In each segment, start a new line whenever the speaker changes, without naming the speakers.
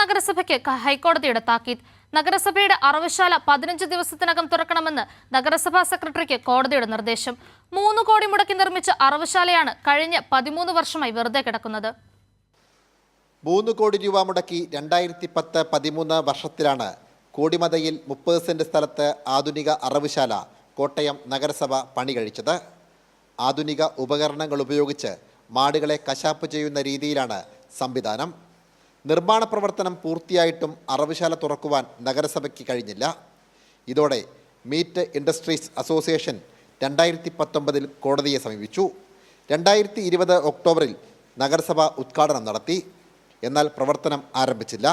നഗരസഭയ്ക്ക് ഹൈക്കോടതിയുടെ താക്കീത്. നഗരസഭയുടെ അറവുശാല 15 ദിവസത്തിനകം തുറക്കണമെന്ന് നഗരസഭാ സെക്രട്ടറിക്ക് കോടതിയുടെ നിർദ്ദേശം. 3 കോടി മുടക്കി നിർമ്മിച്ച അറവുശാലയാണ് കഴിഞ്ഞ 13 വർഷമായി വെറുതെ കിടക്കുന്നത്.
3 കോടി രൂപ മുടക്കി 2010-13 വർഷത്തിലാണ് കോടിമതയിൽ 30 സെന്റ് സ്ഥലത്ത് ആധുനിക അറവുശാല കോട്ടയം നഗരസഭ പണി കഴിച്ചത്. ആധുനിക ഉപകരണങ്ങൾ ഉപയോഗിച്ച് മാടുകളെ കശാപ്പ് ചെയ്യുന്ന രീതിയിലാണ് സംവിധാനം. നിർമ്മാണ പ്രവർത്തനം പൂർത്തിയായിട്ടും അറവുശാല തുറക്കുവാൻ നഗരസഭയ്ക്ക് കഴിഞ്ഞില്ല. ഇതോടെ മീറ്റ് ഇൻഡസ്ട്രീസ് അസോസിയേഷൻ 2019 കോടതിയെ സമീപിച്ചു. 2020 ഒക്ടോബറിൽ നഗരസഭ ഉദ്ഘാടനം നടത്തി. എന്നാൽ പ്രവർത്തനം ആരംഭിച്ചില്ല.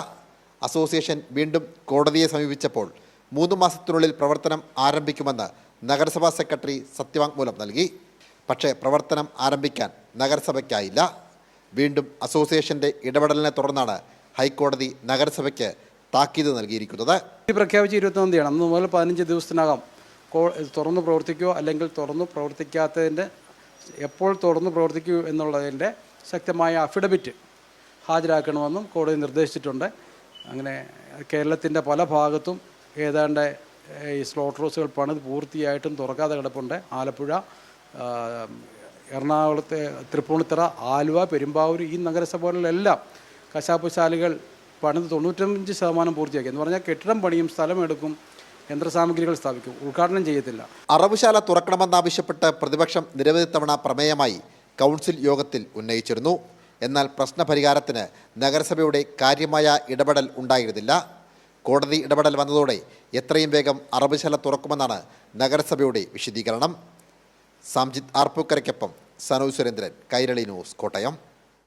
അസോസിയേഷൻ വീണ്ടും കോടതിയെ സമീപിച്ചപ്പോൾ 3 മാസത്തിനുള്ളിൽ പ്രവർത്തനം ആരംഭിക്കുമെന്ന് നഗരസഭാ സെക്രട്ടറി സത്യവാങ്മൂലം നൽകി. പക്ഷേ പ്രവർത്തനം ആരംഭിക്കാൻ നഗരസഭയ്ക്കായില്ല. വീണ്ടും അസോസിയേഷന്റെ ഇടപെടലിനെ തുടർന്നാണ് ഹൈക്കോടതി നഗരസഭയ്ക്ക് താക്കീത് നൽകിയിരിക്കുന്നത്.
പ്രഖ്യാപിച്ച് 21 തീയതി അന്ന് മുതൽ 15 ദിവസത്തിനകം തുറന്ന് പ്രവർത്തിക്കുകയോ അല്ലെങ്കിൽ തുറന്നു പ്രവർത്തിക്കാത്തതിൻ്റെ എപ്പോൾ തുറന്നു പ്രവർത്തിക്കൂ എന്നുള്ളതിൻ്റെ ശക്തമായ അഫിഡവിറ്റ് ഹാജരാക്കണമെന്നും കോടതി നിർദ്ദേശിച്ചിട്ടുണ്ട്. അങ്ങനെ കേരളത്തിൻ്റെ പല ഭാഗത്തും ഏതാണ്ട് ഈ സ്ലോട്ടർ ഹൗസുകൾ പണിത് പൂർത്തിയായിട്ടും തുറക്കാതെ കിടപ്പുണ്ട്. ആലപ്പുഴ, എറണാകുളത്തെ തൃപ്പൂണിത്തറ, ആലുവ, പെരുമ്പാവൂർ ഈ നഗരസഭകളിലെല്ലാം കശാപ്പുശാലകൾ പണിത് 95% പൂർത്തിയാക്കി. എന്ന് പറഞ്ഞാൽ കെട്ടിടം പണിയും, സ്ഥലമെടുക്കും, യന്ത്രസാമഗ്രികൾ സ്ഥാപിക്കും, ഉദ്ഘാടനം ചെയ്യത്തില്ല.
അറവുശാല തുറക്കണമെന്നാവശ്യപ്പെട്ട് പ്രതിപക്ഷം നിരവധി തവണ പ്രമേയമായി കൗൺസിൽ യോഗത്തിൽ ഉന്നയിച്ചിരുന്നു. എന്നാൽ പ്രശ്നപരിഹാരത്തിന് നഗരസഭയുടെ കാര്യമായ ഇടപെടൽ ഉണ്ടായിരുന്നില്ല. കോടതി ഇടപെടൽ വന്നതോടെ എത്രയും വേഗം അറവുശാല തുറക്കുമെന്നാണ് നഗരസഭയുടെ വിശദീകരണം. സാംജിത് ആർപ്പൂക്കരയ്ക്കൊപ്പം സനോജ് സുരേന്ദ്രൻ, കൈരളി ന്യൂസ്, കോട്ടയം.